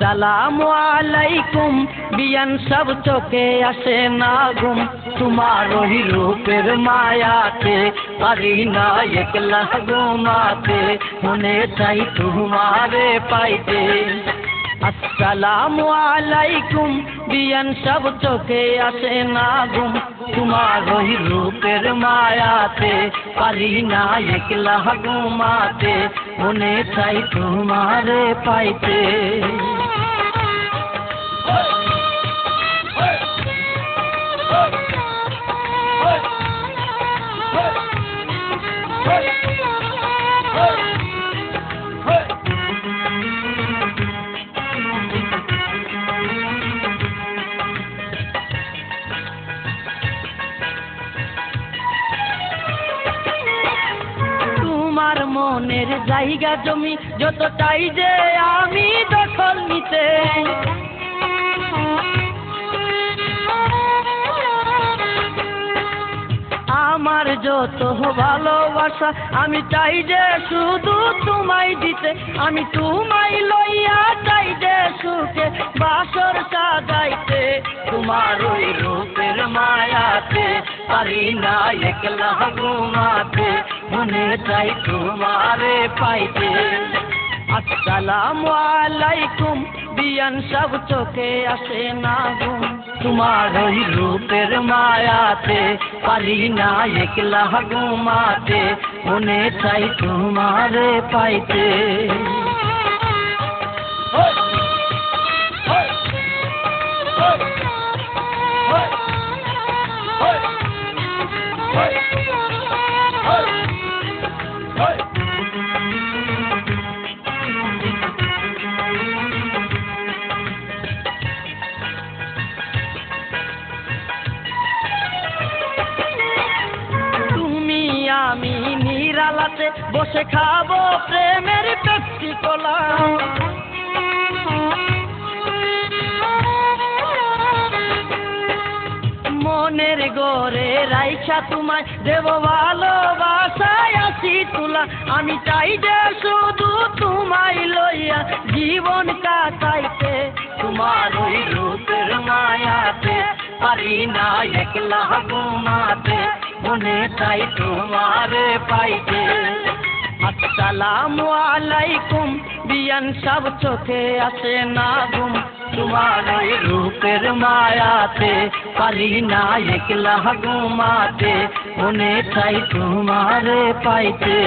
আসসালামু আলাইকুম বিয়ান সব চোখে আসে না ঘুম তোমার ওই রূপের মায়াতে পারি না একলা ঘুমাতে মনে চাই তোমারে পাইতে আসসালামু আলাইকুম বিয়ান সব চোখে আসে না ঘুম তোমার ওই রূপের মায়াতে পারি না একলা ঘুমাতে মনে চাই তোমারে পাইতে মনের জায়গা জমি যত চাই যে আমি দখল নিতে আমার যত ভালোবাসা আমি চাই যে শুধু তোমায় দিতে আমি তোমায় লইয়া চাই যে সুখে বাসর সাজাইতে তোমার ওই রূপের মায়াতে পারি না একলা ঘুমাতে মনে চাই তোমারে পাইতে আসসালামু আলাইকুম বিয়ান সব চোখে আসে না ঘুম তোমার ওই রূপের মায়াতে পারি না একলা ঘুমাতে মনে চাই তোমারে পাইতে আমি নিরালাতে বসে খাবো প্রেমের পেপসি কোলা মনের গড়ে রাইখা তোমায় দেব ভালোবাসায় আসি তুলা আমি চাই যে শুধু তোমায় লইয়া জীবন কাটাইতে তোমার ওই রূপের মায়াতে পারি না একলা ঘুমাতে মনে চাই তোমারে পাইতে আসসালামু আলাইকুম বিয়ান সব চোখে আসে না ঘুম তোমার ওই রূপের মায়াতে পারি না একলা ঘুমাতে মনে চাই তোমারে পাইতে